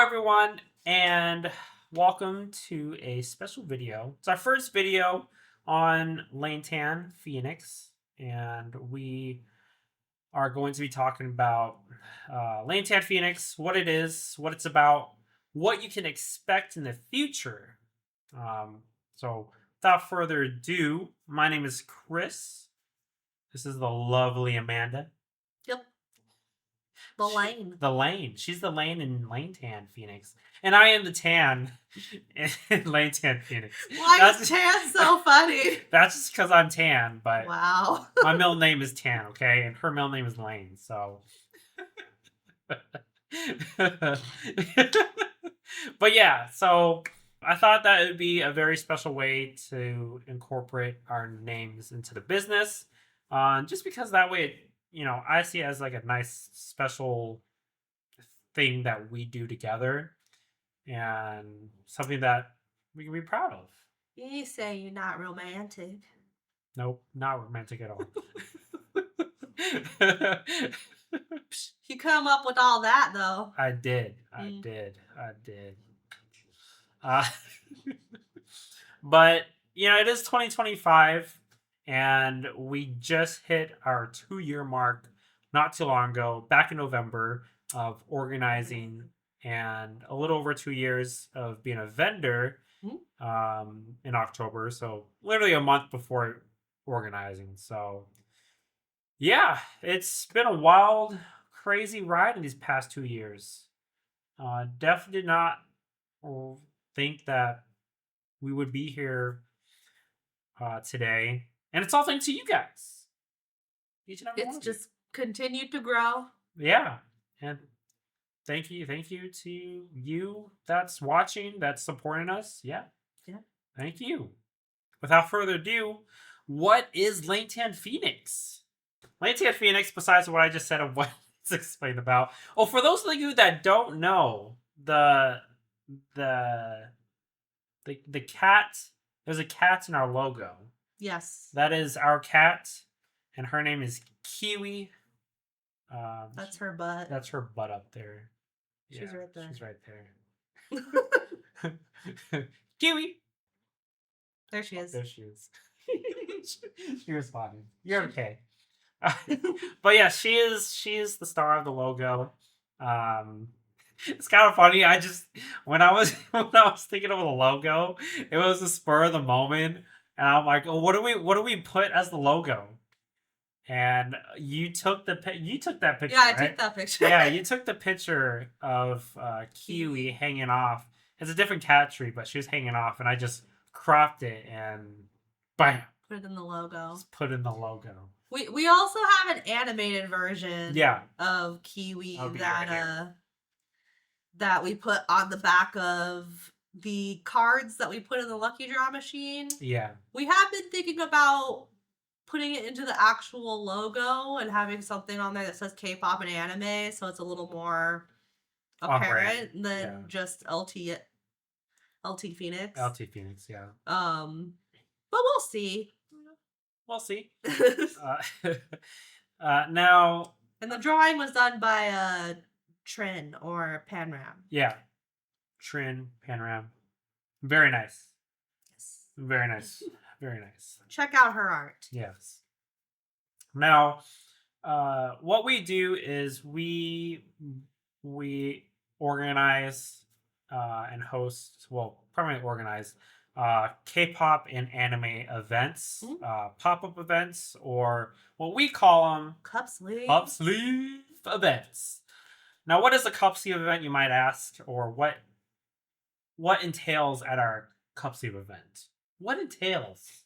everyone, and welcome to a special video. It's our first video on LaineTanPhx, and we are going to be talking about LaineTanPhx, what it is, what it's about, what you can expect in the future. So, without further ado, my name is Chris. This is the lovely Amanda. Yep. The Laine. The Laine. She's the Laine in LaineTanPhx. And I am the Tan in LaineTanPhx. Why is Tan so funny? That's just because I'm Tan, but wow. my middle name is Tan, okay? And her middle name is Laine, so. But yeah, so I thought that it would be a very special way to incorporate our names into the business. Just because that way, I see it as like a nice special thing that we do together and something that we can be proud of. You say you're not romantic. Nope, not romantic at all. You come up with all that though. I did. But it is 2025, and we just hit our 2-year mark not too long ago, back in November, of organizing, and a little over 2 years of being a vendor in October. So literally a month before organizing. So yeah, it's been a wild, crazy ride in these past 2 years. Definitely did not think that we would be here today, and it's all thanks to you guys. Each and every one of you. It's just continued to grow. Yeah, and thank you to you that's watching, that's supporting us. Yeah. Thank you. Without further ado, what is LaineTanPhx? LaineTanPhx, besides what I just said of what it's explained about. Oh, for those of you that don't know, the cat, there's a cat in our logo. Yes. That is our cat, and her name is Kiwi. That's her butt. That's her butt up there. She's right there. She's right there. Kiwi. There she is. There she is. She responded. You're okay. But yeah, she is the star of the logo. It's kind of funny. When I was thinking of the logo, it was a spur of the moment, and I'm like, oh, what do we put as the logo? And you took that picture. Yeah, I right? took that picture. Yeah, you took the picture of Kiwi hanging off. It's a different cat tree, but she was hanging off, and I just cropped it and bam, put it in the logo. Just put in the logo. We also have an animated version of Kiwi that we put on the back of the cards that we put in the lucky draw machine. Yeah. We have been thinking about putting it into the actual logo and having something on there that says Kpop and anime, so it's a little more apparent than just LT Phoenix. LT Phoenix, yeah. But we'll see. We'll see. Now, and the drawing was done by Trin or Panram. Yeah, Trin, Panram. Very nice. Yes. Very nice. Very nice. Check out her art. Yes. Now, what we do is we organize and host. Well, primarily organize K-pop and anime events, pop-up events, or what we call them Cupsleeve events. Now, what is a Cupsleeve event, you might ask, or what entails at our Cupsleeve event? What entails?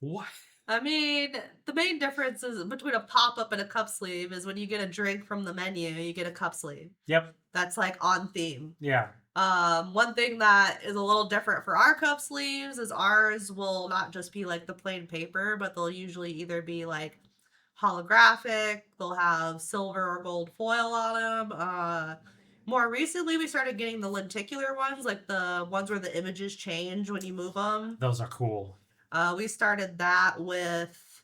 What? I mean, the main difference is between a pop-up and a Cupsleeve is when you get a drink from the menu, you get a Cupsleeve. Yep. That's like on theme. Yeah. One thing that is a little different for our Cupsleeves is ours will not just be like the plain paper, but they'll usually either be like holographic, they'll have silver or gold foil on them. More recently, we started getting the lenticular ones, like the ones where the images change when you move them. Those are cool. We started that with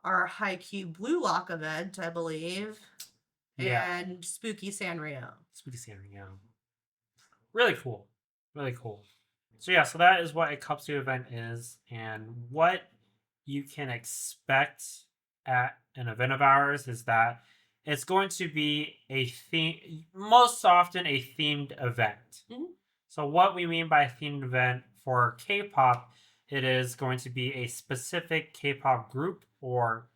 our Haikyuu Blue Lock event, I believe. Yeah. And Spooky Sanrio. Spooky Sanrio. really cool, really cool. So yeah, so that is what a Cupsleeve event is, and what you can expect at an event of ours is that it's going to be a theme, most often a themed event. Mhm. So what we mean by a themed event for K-pop, it is going to be a specific K-pop group or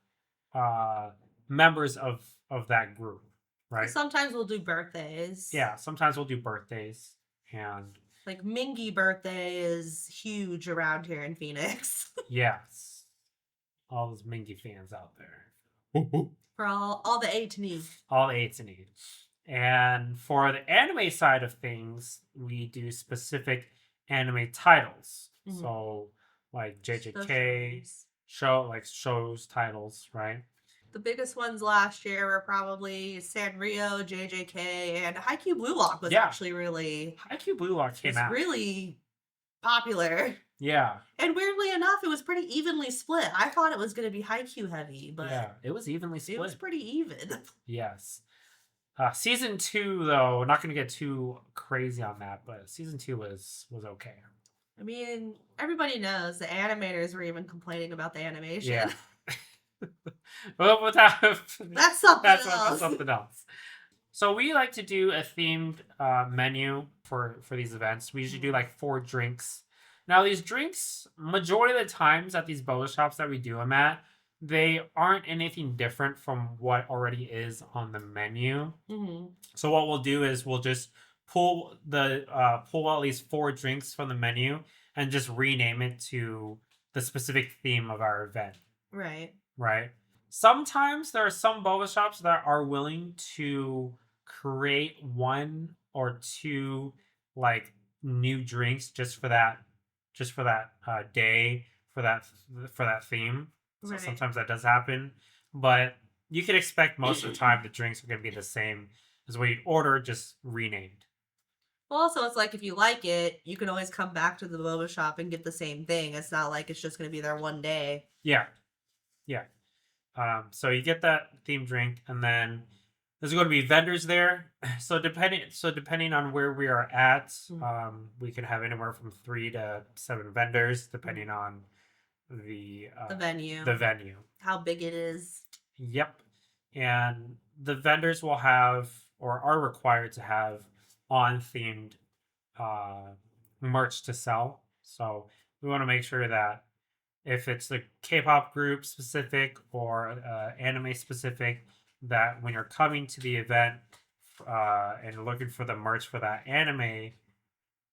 uh, members of that group, right? Sometimes we'll do birthdays. Yeah, sometimes we'll do birthdays, and Like Mingy birthday is huge around here in Phoenix. yes, all those Mingy fans out there. For all the A to E. All eights and eight. And for the anime side of things, we do specific anime titles. Mhm. So like JJK, Shows. shows titles, right? The biggest ones last year were probably Sanrio, JJK, and Haikyuu Blue Lock was Yeah. actually really Haikyuu Blue Lock came out. really popular. Yeah. And weirdly enough, it was pretty evenly split. I thought it was going to be Haikyuu heavy, but yeah, it was evenly split. it was pretty even. Yes. Season 2, though, not going to get too crazy on that, but season 2 was okay. I mean, everybody knows the animators were even complaining about the animation. Yeah. Well, That's something else. That's something else. So we like to do a themed menu for these events. We usually do like 4 drinks. Now these drinks, majority of the times at these boba shops that we do them at, they aren't anything different from what already is on the menu. Mhm. So what we'll do is we'll just pull at least 4 drinks from the menu and just rename it to the specific theme of our event. Right. Right. Sometimes there are some boba shops that are willing to create 1 or 2 like new drinks just for that day for that theme. So Right. sometimes that does happen, but you can expect most of the time the drinks are going to be the same as what you order, just renamed. Well, also, it's like if you like it, you can always come back to the boba shop and get the same thing. It's not like it's just going to be there one day. Yeah, yeah. So you get that theme drink, and then there's going to be vendors there. So depending on where we are at, we can have anywhere from 3 to 7 vendors, depending on the venue. The venue. How big it is. Yep. And the vendors will have or are required to have on themed merch to sell. So we want to make sure that if it's the K-pop group specific or anime specific, that when you're coming to the event and looking for the merch for that anime,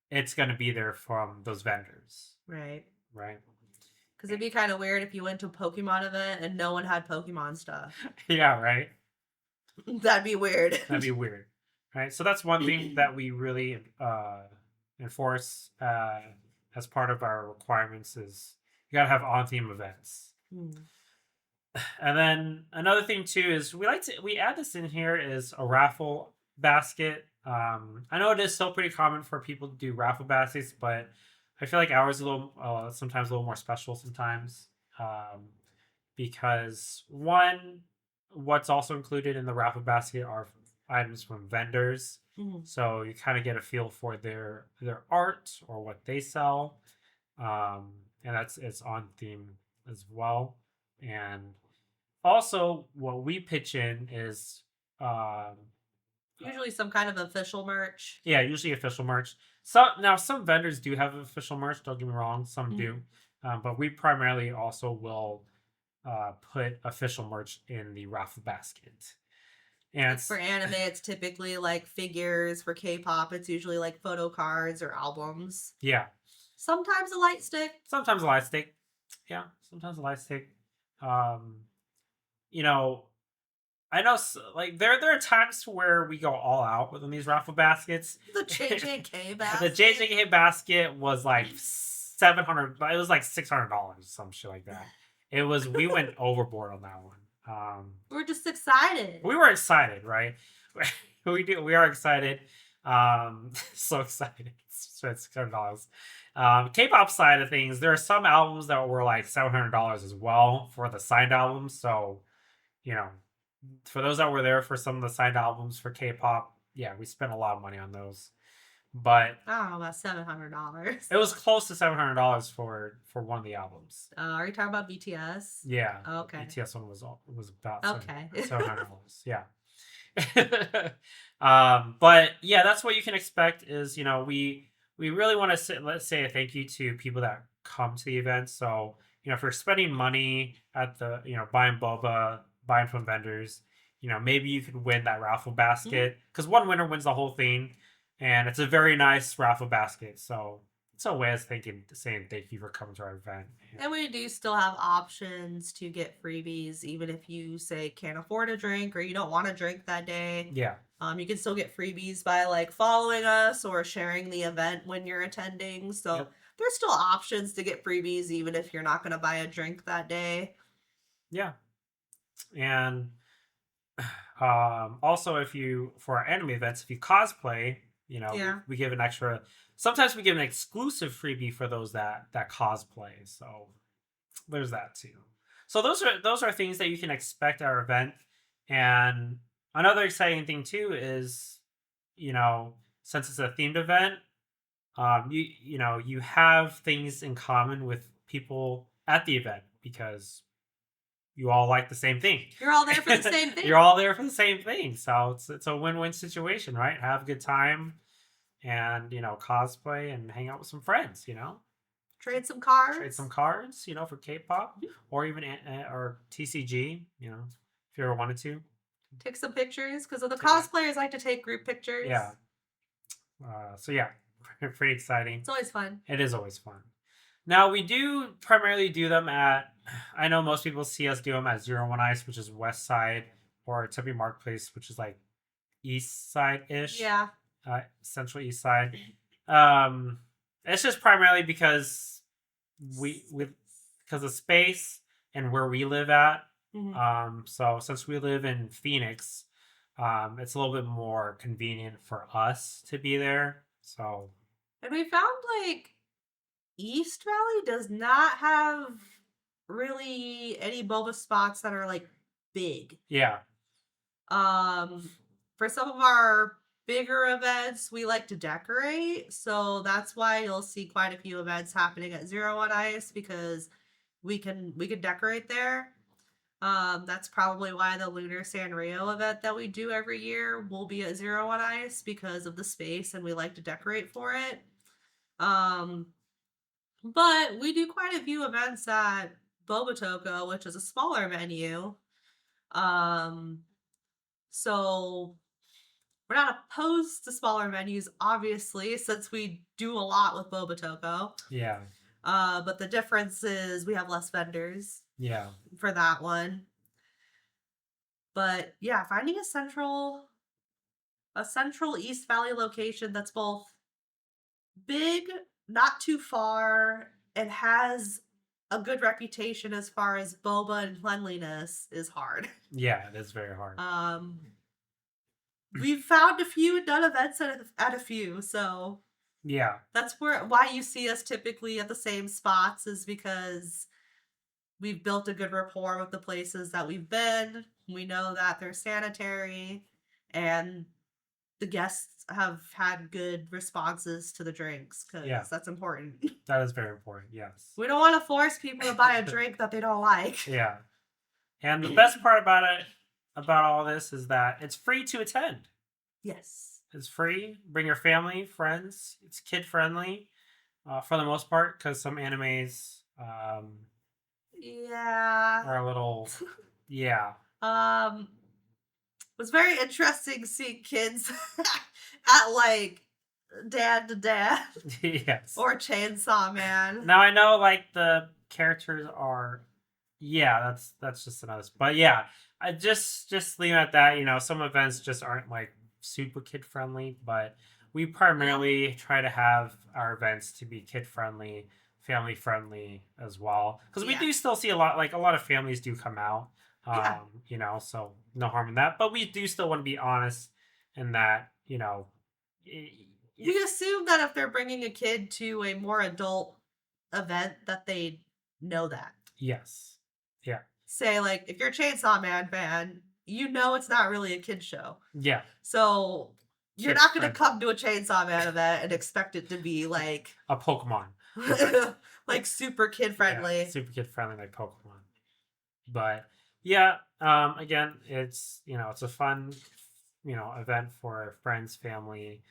it's going to be there from those vendors. Right. Right. Because it'd be kind of weird if you went to a Pokemon event and no one had Pokemon stuff. Yeah, right. That'd be weird. That'd be weird. Right. So that's one thing that we really enforce as part of our requirements is you gotta have on-theme events. And then another thing too is we add this in here is a raffle basket. I know it is still pretty common for people to do raffle baskets, but I feel like ours is a little sometimes a little more special sometimes because one, what's also included in the raffle basket are items from vendors. So you kind of get a feel for their art or what they sell, and it's on theme as well. And also, what we pitch in is usually some kind of official merch. Yeah, usually official merch. Some vendors do have official merch. Don't get me wrong, some do, but we primarily also will put official merch in the raffle basket. And for anime, it's typically like figures. For K-pop, it's usually like photo cards or albums. Yeah. Sometimes a light stick. Sometimes a light stick. Yeah, sometimes a light stick. You know, I know, like there are times where we go all out within these raffle baskets. The JJK basket. The JJK basket was like $700. It was like $600, some shit like that. It was. We went overboard on that one. We were just excited. We were excited, right? We are excited. So excited. So it's $600. K-pop side of things, there are some albums that were like $700 as well for the signed albums. So, you know, for those that were there for some of the signed albums for K-pop, yeah, we spent a lot of money on those. but I don't know about $700. it was close to $700 for one of the albums. Are you talking about BTS? Yeah, Okay. the BTS one was about Okay. $700. Yeah. But yeah, that's what you can expect. Is we really want to let's say a thank you to people that come to the event. So if you're spending money at the buying boba, buying from vendors, maybe you could win that raffle basket because one winner wins the whole thing, and it's a very nice raffle basket. So it's a way of saying thank you for coming to our event. And we do still have options to get freebies, even if you say can't afford a drink or you don't want to drink that day. Yeah. You can still get freebies by like following us or sharing the event when you're attending. So Yep. there's still options to get freebies, even if you're not going to buy a drink that day. Yeah. And also, if you for our anime events, if you cosplay, we give an extra. Sometimes we give an exclusive freebie for those that cosplay. So there's that too. So those are things that you can expect at our event. And another exciting thing too is, since it's a themed event, you have things in common with people at the event because you all like the same thing. You're all there for the same thing. You're all there for the same thing. So it's a win-win situation, right? Have a good time and, cosplay and hang out with some friends, Trade some cards. For Kpop or even or TCG, if you ever wanted to. Take some pictures because the cosplayers like to take group pictures. Yeah. So yeah, pretty exciting. It's always fun. It is always fun. Now, we do primarily do them at, I know most people see us do them at 01 Ice, which is west side, or Tempe Marketplace, which is like east side-ish. Yeah. Central east side. It's just primarily because because of space and where we live at. Mm-hmm. So since we live in Phoenix, it's a little bit more convenient for us to be there. So. And we found like East Valley does not have really any boba spots that are like big. Yeah. For some of our bigger events, we like to decorate, so that's why you'll see quite a few events happening at 01 Ice because we can decorate there. That's probably why the Lunar Sanrio event that we do every year will be at 01 Ice because of the space and we like to decorate for it. But we do quite a few events at Bobotoko, which is a smaller venue. So we're not opposed to smaller venues, obviously, since we do a lot with Bobotoko. Yeah. But the difference is we have less vendors. Yeah. For that one. But yeah, finding a central East Valley location that's both big, not too far, and has a good reputation as far as boba and cleanliness is hard. Yeah, it is very hard. We've found a few and done events at a few, so yeah, that's why you see us typically at the same spots is because we've built a good rapport with the places that we've been. We know that they're sanitary, and the guests have had good responses to the drinks because that's important. That is very important, yes. We don't want to force people to buy a drink that they don't like. Yeah. And the best part about all this is that it's free to attend. Yes. It's free. Bring your family, friends. It's kid-friendly for the most part because some animes are a little... yeah. It was very interesting seeing kids at like Dad to Dad. Yes. Or Chainsaw Man. Now I know like the characters are that's just another, but yeah, I just leave it at that. Some events just aren't like super kid friendly, but we primarily try to have our events to be kid friendly, family friendly as well, because we do still see a lot of families do come out. So no harm in that, but we do still want to be honest in that, we assume that if they're bringing a kid to a more adult event that they know that. Yes. Yeah. Say like if you're a Chainsaw Man fan, it's not really a kid show. Yeah. So You're not gonna come to a Chainsaw Man event and expect it to be like a Pokemon. like super kid friendly. Yeah, super kid friendly like Pokemon. But yeah, again, it's it's a fun event for friends, family,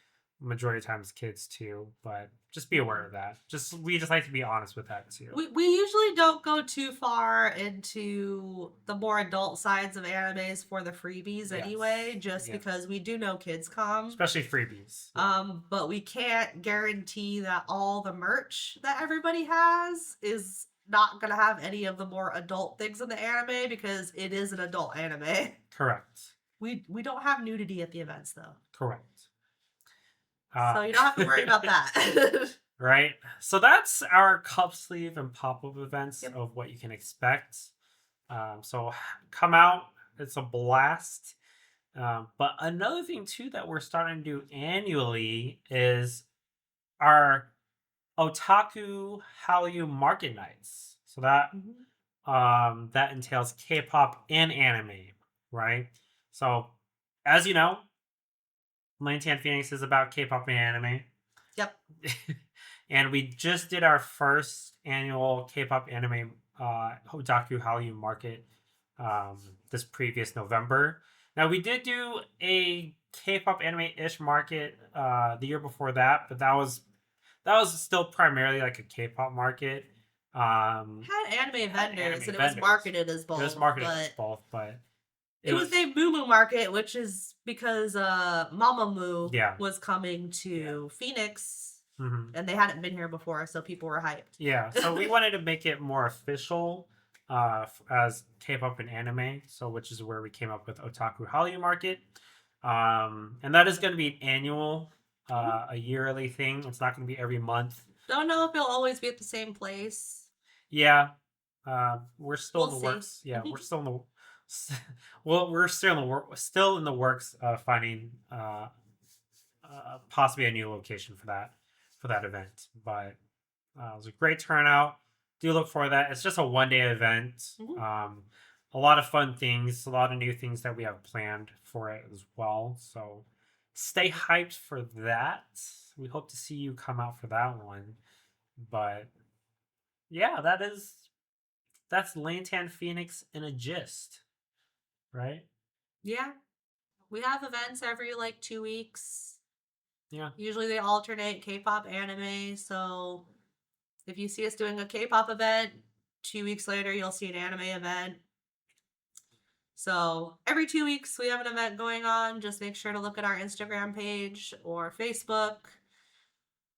majority of times kids too. But just be aware of that. We just like to be honest with that too. We usually don't go too far into the more adult sides of animes for the freebies anyway, just because we do know kids come. Especially freebies. But we can't guarantee that all the merch that everybody has is not gonna have any of the more adult things in the anime because it is an adult anime. Correct. We don't have nudity at the events though. Correct. So you don't have to worry about that. Right. So that's our Cupsleeve and pop-up events of what you can expect. So come out. It's a blast. But another thing too that we're starting to do annually is our Otaku Hallyu Market Nights. So that that entails K-pop and anime, right? So as you know, LaineTanPhx is about K-pop and anime. Yep. And we just did our first annual K-pop anime Otaku Hallyu Market this previous November. Now we did do a K-pop anime-ish market the year before that, but that was still primarily like a K-pop market. Had anime vendors, and it was marketed as both. It was marketed as both, but it was named Moo Moo Market, which is because Mamamoo was coming to Phoenix. And they hadn't been here before, so people were hyped. Yeah, so we wanted to make it more official as K-pop and anime, so which is where we came up with Otaku Hallyu Market. And that is going to be an annual, a yearly thing. It's not going to be every month. Don't know if it'll always be at the same place. Yeah, we're still in the works. Yeah, we're still in the we're still in the works of finding possibly a new location for that event. But it was a great turnout. Do look for that. It's just a one-day event. A lot of fun things, a lot of new things that we have planned for it as well. So stay hyped for that. We hope to see you come out for that one. But yeah, that's LaineTanPhx in a gist. Right? Yeah. We have events every like 2 weeks. Yeah. Usually they alternate K-pop anime. So if you see us doing a K-pop event, 2 weeks later you'll see an anime event. So every 2 weeks we have an event going on. Just make sure to look at our Instagram page or Facebook.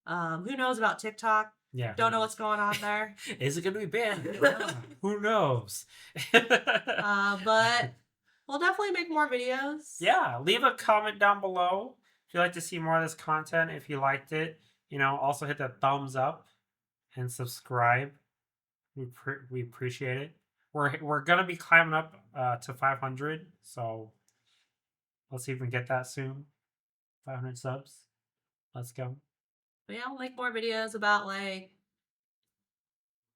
Who knows about TikTok? Yeah. Don't know what's going on there. Is it going to be banned? Who knows? But we'll definitely make more videos. Yeah. Leave a comment down below if you'd like to see more of this content. If you liked it, also hit that thumbs up and subscribe. We appreciate it. We're gonna be climbing up to 500, so let's see if we can get that soon. 500 subs. Let's go. But yeah, we'll make more videos about like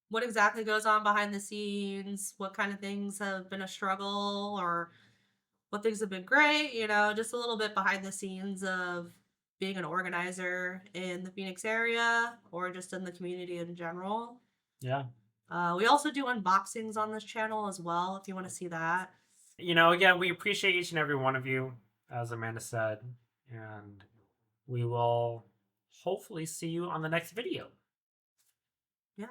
what exactly goes on behind the scenes, what kind of things have been a struggle, or what things have been great. Just a little bit behind the scenes of being an organizer in the Phoenix area or just in the community in general. Yeah. We also do unboxings on this channel as well, if you want to see that. Again, we appreciate each and every one of you, as Amanda said, and we will hopefully see you on the next video. Yeah.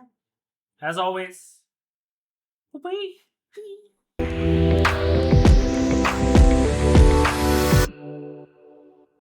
As always, bye-bye.